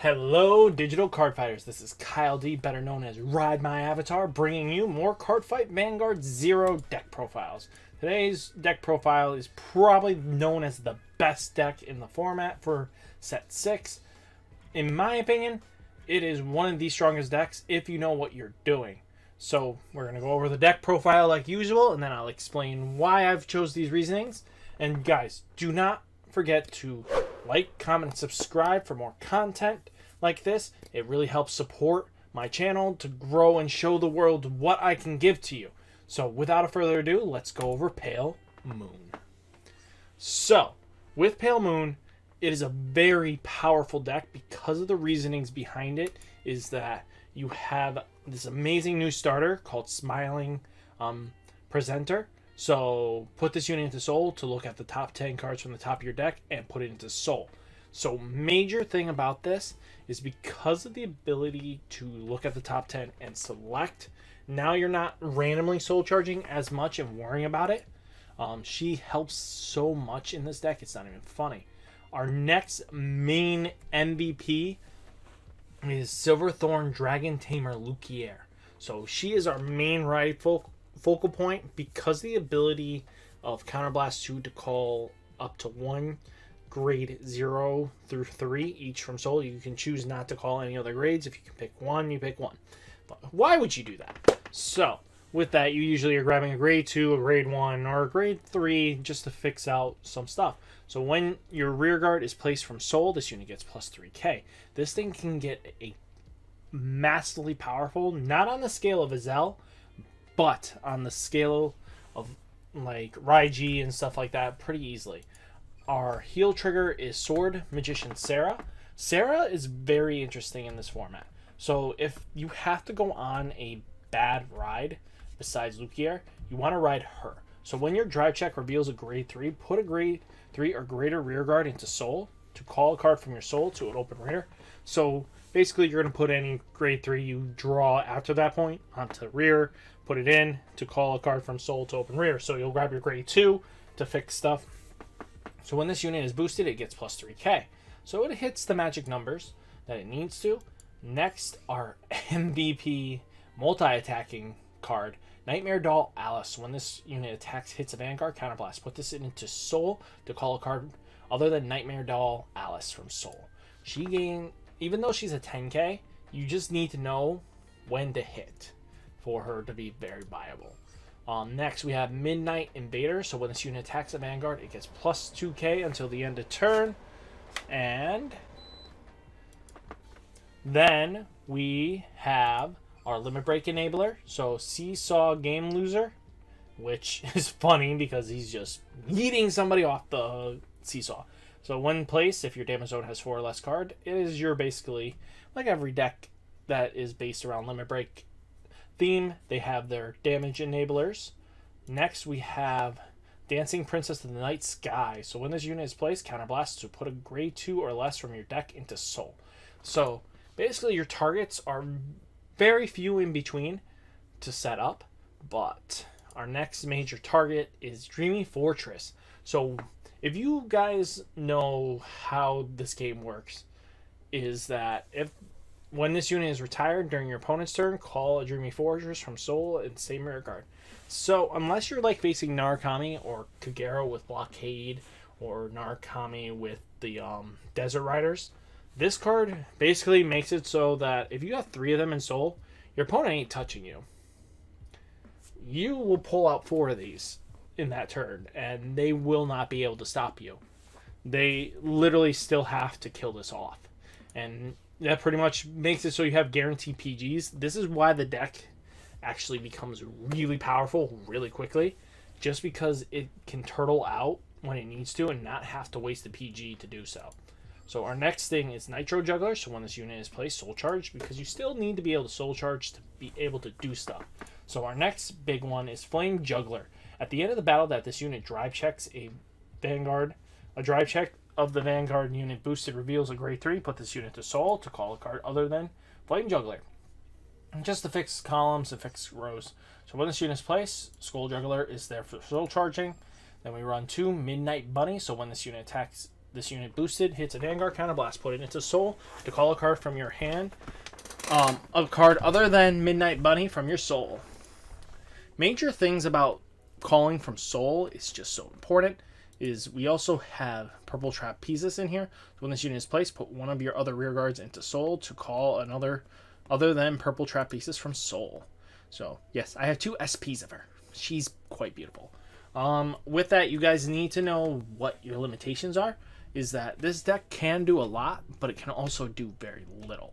Hello, digital card fighters. This is Kyle D, better known as Ride My Avatar, bringing you more Cardfight Vanguard Zero deck profiles. Today's deck profile is probably known as the best deck in the format for set 6. In my opinion, it is one of the strongest decks if you know what you're doing. So we're going to go over the deck profile like usual, and then I'll explain why I've chose these reasonings. And guys, do not forget to like, comment, and subscribe for more content like this. It really helps support my channel to grow and show the world what I can give to you. So without further ado, let's go over Pale Moon. So with Pale Moon, it is a very powerful deck because of the reasonings behind it. Is that you have this amazing new starter called Smiling Presenter. So put this unit into Soul to look at the top 10 cards from the top of your deck and put it into Soul. So major thing about this is because of the ability to look at the top 10 and select, now you're not randomly soul charging as much and worrying about it. She helps so much in this deck, it's not even funny. Our next main MVP is Silverthorn Dragon Tamer Lukier. So she is our main focal point because of the ability of Counterblast 2 to call up to one grade 0 through 3 each from Soul. You can choose not to call any other grades. If you can pick one, you pick one. But why would you do that? So with that, you usually are grabbing a grade 2, a grade 1, or a grade 3 just to fix out some stuff. So when your rear guard is placed from Soul, this unit gets plus 3k. This thing can get a massively powerful, not on the scale of Azel, but on the scale of like Raiji and stuff like that pretty easily. Our heal trigger is Sword Magician Sarah. Sarah is very interesting in this format. So if you have to go on a bad ride besides Lukier, you want to ride her. So when your drive check reveals a grade 3, put a grade 3 or greater rear guard into Soul to call a card from your Soul to an open rear. So basically you're going to put any grade 3 you draw after that point onto rear, put it in to call a card from Soul to open rear. So you'll grab your grade 2 to fix stuff. So when this unit is boosted, it gets plus 3k. So it hits the magic numbers that it needs to. Next, our MVP multi-attacking card, Nightmare Doll Alice. When this unit attacks, hits a Vanguard, Counterblast. Put this into Soul to call a card other than Nightmare Doll Alice from Soul. She gains, even though she's a 10k, you just need to know when to hit for her to be very viable. Next, we have Midnight Invader. So when this unit attacks a Vanguard, it gets plus 2k until the end of turn. And then we have our Limit Break Enabler. So Seesaw Game Loser, which is funny because he's just yeeting somebody off the seesaw. So when placed, if your damage zone has 4 or less card, it is your basically, like every deck that is based around Limit Break theme, they have their damage enablers. Next, we have Dancing Princess of the Night Sky. So when this unit is placed, Counterblast to put a grade 2 or less from your deck into Soul. So basically your targets are very few in between to set up, but our next major target is Dreamy Fortress. So if you guys know how this game works, is that when this unit is retired during your opponent's turn, call a Dreamy Fortress from Soul and same rear guard. So unless you're like facing Narukami or Kagero with Blockade or Narukami with the Desert Riders, this card basically makes it so that if you have 3 of them in Soul, your opponent ain't touching you. You will pull out 4 of these in that turn, and they will not be able to stop you. They literally still have to kill this off. And that pretty much makes it so you have guaranteed PGs. This is why the deck actually becomes really powerful really quickly, just because it can turtle out when it needs to and not have to waste a PG to do so. So our next thing is Nitro Juggler. So when this unit is placed, Soul Charge, because you still need to be able to Soul Charge to be able to do stuff. So our next big one is Flame Juggler. At the end of the battle that this unit drive checks a Vanguard, a drive check of the Vanguard unit boosted reveals a grade 3, put this unit to Soul to call a card other than Flame Juggler. Just to fix columns, to fix rows. So when this unit is placed, Skull Juggler is there for Soul Charging. Then we run 2 Midnight Bunny. So when this unit attacks this unit boosted, hits a Vanguard Counterblast, put it into Soul to call a card from your hand. A card other than Midnight Bunny from your Soul. Major things about calling from Soul is just so important. Is we also have Purple Trapezes in here. So when this unit is placed, put one of your other rear guards into Soul to call another other than Purple Trapezes from Soul. So yes, I have 2 SPs of her. She's quite beautiful. With that, you guys need to know what your limitations are. Is that this deck can do a lot, but it can also do very little.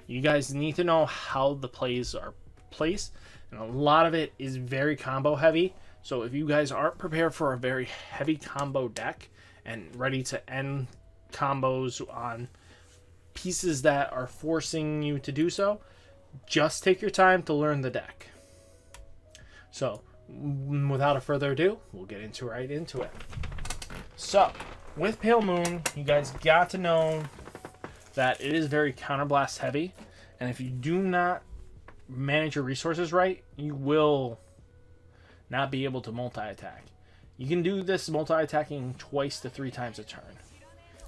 You guys need to know how the plays are placed, and a lot of it is very combo heavy. So if you guys aren't prepared for a very heavy combo deck and ready to end combos on pieces that are forcing you to do so, just take your time to learn the deck. So without a further ado, we'll get right into it. So with Pale Moon, you guys got to know that it is very counterblast heavy, and if you do not manage your resources right, you will not be able to multi-attack. You can do this multi-attacking 2 to 3 times a turn.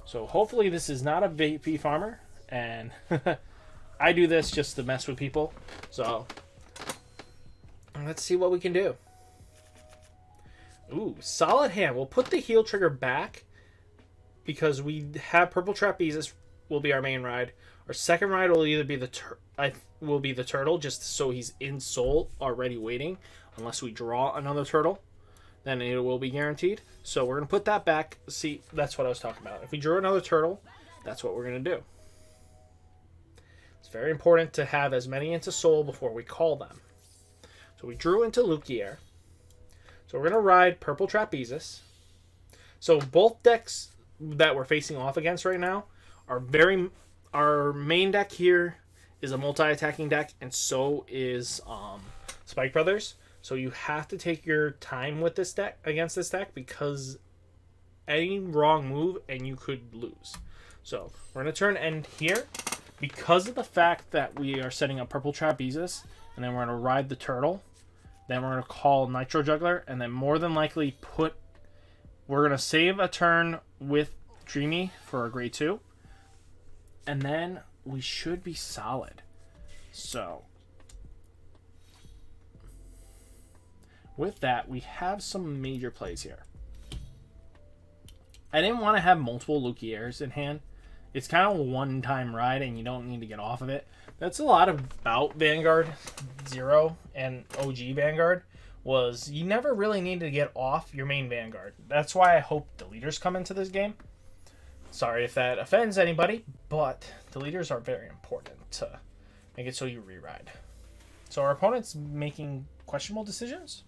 So hopefully this is not a VP farmer, and I do this just to mess with people. So let's see what we can do. Ooh, solid hand. We'll put the heal trigger back because we have Purple Trapezes will be our main ride. Our second ride will either be the turtle, just so he's in Soul already waiting. Unless we draw another turtle, then it will be guaranteed. So we're going to put that back. See, that's what I was talking about. If we drew another turtle, that's what we're going to do. It's very important to have as many into Soul before we call them. So we drew into Lukier. So we're going to ride Purple Trapezes. So both decks that we're facing off against right now are our main deck here is a multi-attacking deck, and so is Spike Brothers. So you have to take your time with this deck against this deck, because any wrong move and you could lose. So we're going to turn end here because of the fact that we are setting up Purple Trapezes, and then we're going to ride the turtle. Then we're going to call Nitro Juggler, and then more than likely we're going to save a turn with Dreamy for a grade 2. And then we should be solid. So with that, we have some major plays here. I didn't want to have multiple Lukiers in hand. It's kind of a one-time ride, and you don't need to get off of it. That's a lot about Vanguard Zero and OG Vanguard, was you never really needed to get off your main Vanguard. That's why I hope deleters come into this game. Sorry if that offends anybody, but deleters are very important to make it so you re-ride. So our opponent's making questionable decisions.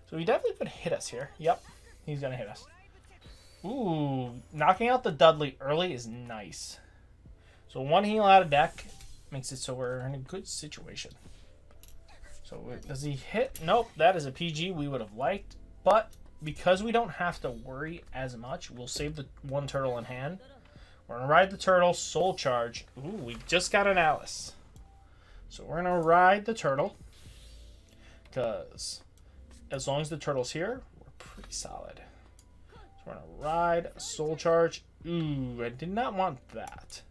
So he definitely could hit us here. Yep, he's going to hit us. Ooh, knocking out the Dudley early is nice. So 1 heal out of deck makes it so we're in a good situation. So does he hit? Nope, that is a PG we would have liked. But because we don't have to worry as much, we'll save the 1 turtle in hand. We're going to ride the turtle, Soul Charge. Ooh, we just got an Alice. So we're going to ride the turtle, because as long as the turtle's here, we're pretty solid. So we're going to ride Soul Charge. Ooh, I did not want that.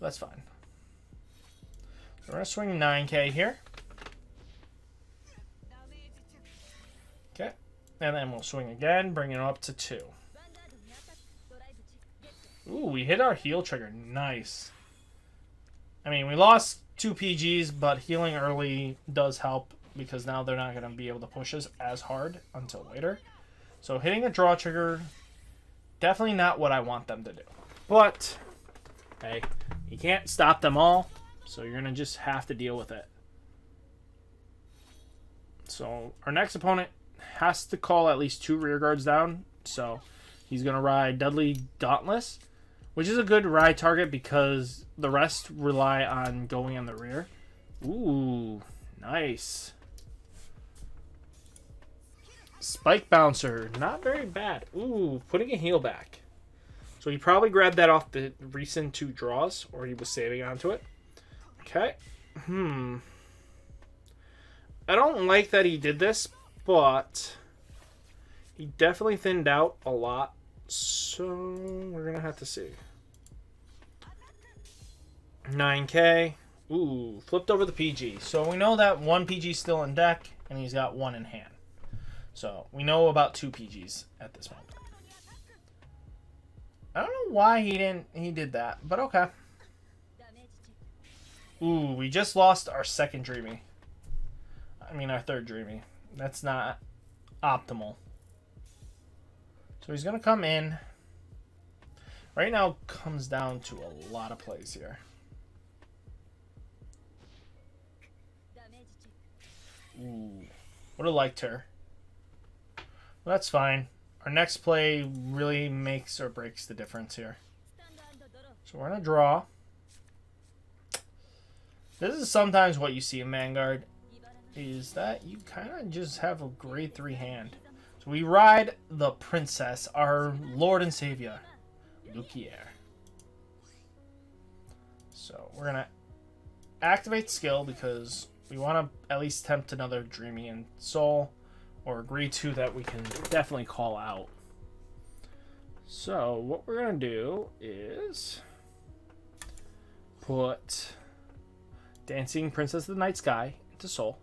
That's fine. So we're going to swing 9k here. Okay. And then we'll swing again, bring it up to 2. Ooh, we hit our heal trigger. Nice. I mean, we lost 2 PGs, but healing early does help, because now they're not going to be able to push us as hard until later. So hitting a draw trigger, definitely not what I want them to do. But, hey, you can't stop them all, so you're going to just have to deal with it. So our next opponent has to call at least 2 rear guards down, so he's going to ride Dudley Dauntless, which is a good ride target because the rest rely on going in the rear. Ooh, nice. Spike Bouncer, not very bad. Ooh, putting a heal back. So he probably grabbed that off the recent 2 draws, or he was saving onto it. Okay. I don't like that he did this, but he definitely thinned out a lot. So we're gonna have to see. 9K. Ooh, flipped over the PG. So we know that one PG still in deck, and he's got one in hand. So we know about 2 PGs at this moment. I don't know why he did that, but okay. Ooh, we just lost our second Dreamy. I mean, our third Dreamy. That's not optimal. So he's going to come in. Right now, comes down to a lot of plays here. Ooh, would have liked her. Well, that's fine. Our next play really makes or breaks the difference here. So we're going to draw. This is sometimes what you see in Vanguard, is that you kind of just have a grade 3 hand. So we ride the princess, our Lord and Savior, Lukier. So we're going to activate skill because we want to at least tempt another Dreamy and Soul, or agree to that we can definitely call out. So what we're going to do is put Dancing Princess of the Night Sky into Soul.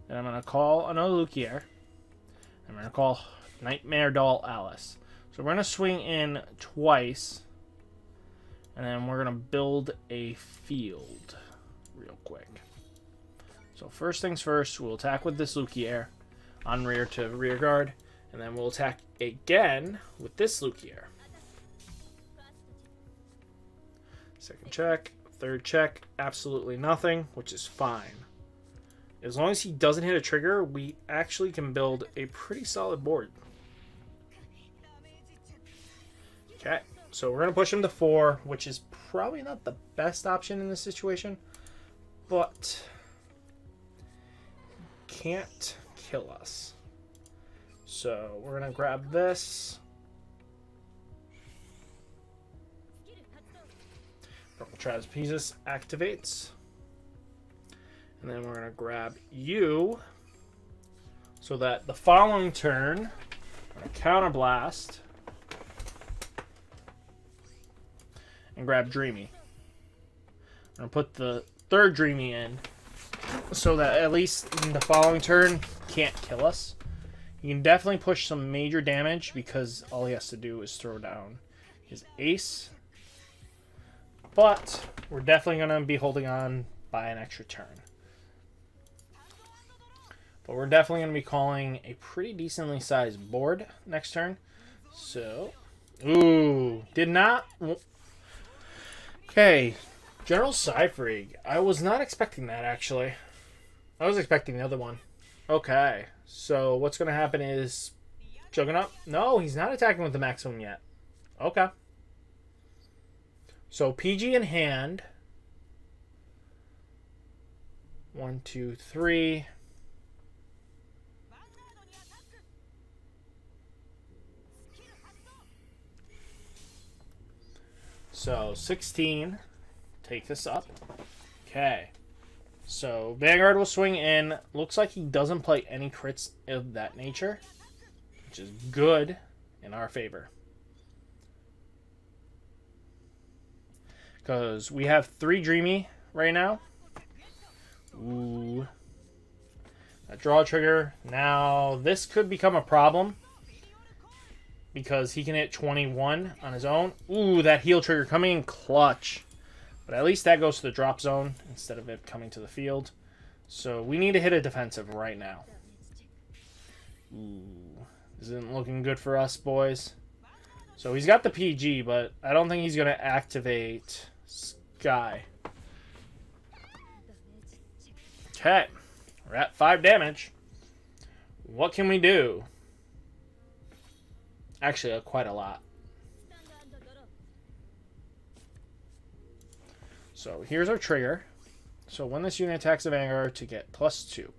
Then I'm going to call another Lukier. I'm going to call Nightmare Doll Alice. So we're going to swing in twice. And then we're going to build a field real quick. So first things first, we'll attack with this Lukier on rear to rear guard. And then we'll attack again with this Lukier. Second check, third check, absolutely nothing, which is fine. As long as he doesn't hit a trigger, we actually can build a pretty solid board. Okay, so we're going to push him to 4, which is probably not the best option in this situation, but can't kill us. So we're going to grab this. Purple Trapezes activates. And then we're going to grab you so that the following turn, we're going to counterblast and grab Dreamy. I'm going to put the third Dreamy in so that at least in the following turn can't kill us. You can definitely push some major damage because all he has to do is throw down his ace. But we're definitely going to be holding on by an extra turn. But we're definitely going to be calling a pretty decently sized board next turn. So, ooh, did not. Okay, General Cyfrig. I was not expecting that, actually. I was expecting the other one. Okay, so what's going to happen is Juggernaut. No, he's not attacking with the maximum yet. Okay. So PG in hand. 1, 2, 3. So 16. Take this up. Okay. So Vanguard will swing in. Looks like he doesn't play any crits of that nature, which is good in our favor. Because we have 3 Dreamy right now. Ooh. That draw trigger. Now, this could become a problem. Because he can hit 21 on his own. Ooh, that heal trigger coming in clutch. But at least that goes to the drop zone instead of it coming to the field. So we need to hit a defensive right now. Ooh. This isn't looking good for us, boys. So he's got the PG, but I don't think he's going to activate Sky. Okay. We're at 5 damage. What can we do? Actually, quite a lot. So here's our trigger. So when this unit attacks the Vanguard to get +2.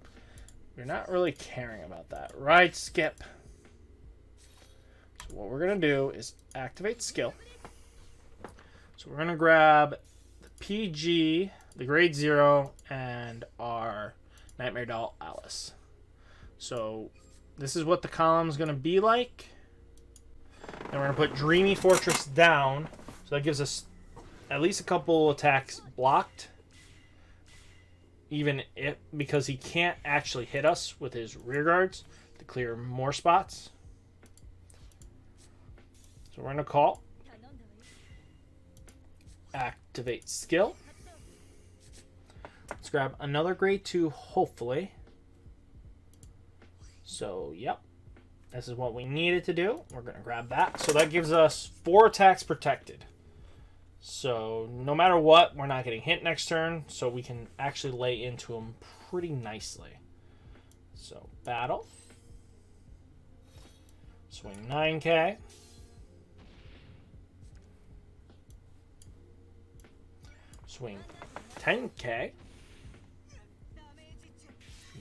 We're not really caring about that. Ride skip. So what we're going to do is activate skill. So we're going to grab the PG, the grade 0, and our Nightmare Doll Alice. So this is what the column's going to be like. And we're going to put Dreamy Fortress down. So that gives us at least a couple attacks blocked. Even if, because he can't actually hit us with his rear guards to clear more spots. So we're going to call. Activate skill. Let's grab another grade 2, hopefully. So, yep. This is what we needed to do. We're going to grab that. So that gives us 4 attacks protected. So no matter what, we're not getting hit next turn. So we can actually lay into them pretty nicely. So battle. Swing 9k. Swing 10k.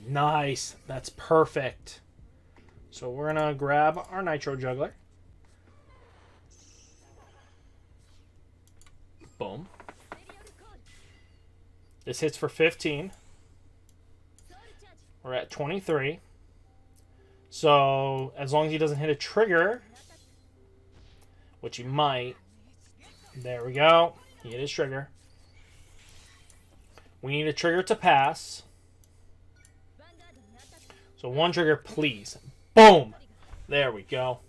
Nice. That's perfect. So we're going to grab our Nitro Juggler. Boom. This hits for 15. We're at 23. So as long as he doesn't hit a trigger, which he might. There we go. He hit his trigger. We need a trigger to pass. So 1 trigger, please. Boom! There we go.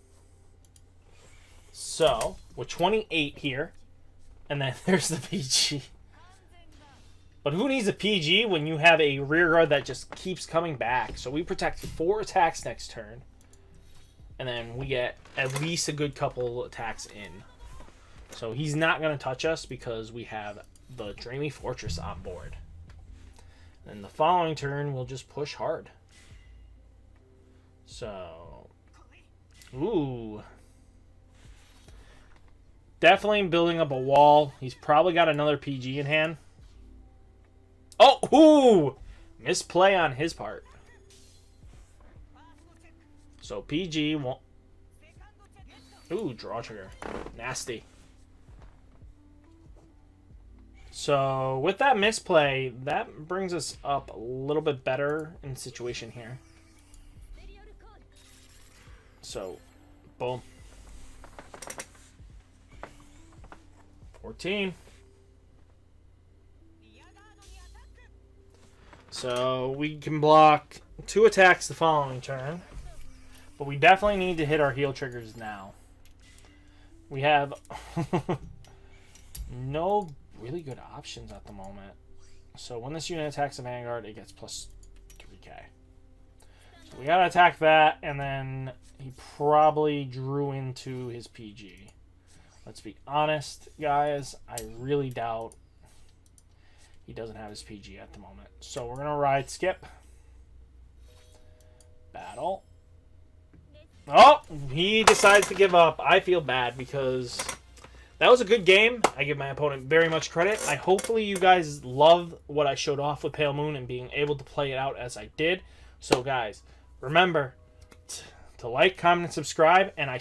So, with 28 here, and then there's the PG. But who needs a PG when you have a rear guard that just keeps coming back? So we protect 4 attacks next turn. And then we get at least a good couple attacks in. So he's not going to touch us because we have the Dreamy Fortress on board. And the following turn, we'll just push hard. So, ooh. Definitely building up a wall. He's probably got another PG in hand. Oh, ooh! Misplay on his part. So PG won't. Ooh, draw trigger. Nasty. So with that misplay, that brings us up a little bit better in the situation here. So, boom. 14. So we can block 2 attacks the following turn. But we definitely need to hit our heal triggers now. We have no really good options at the moment. So when this unit attacks a Vanguard, it gets plus 3k. So we gotta attack that, and then he probably drew into his PG. Let's be honest, guys. I really doubt he doesn't have his PG at the moment. So we're gonna ride skip. Battle. Oh, he decides to give up. I feel bad because that was a good game. I give my opponent very much credit. Hopefully you guys love what I showed off with Pale Moon and being able to play it out as I did. So guys, remember to like, comment, and subscribe, and I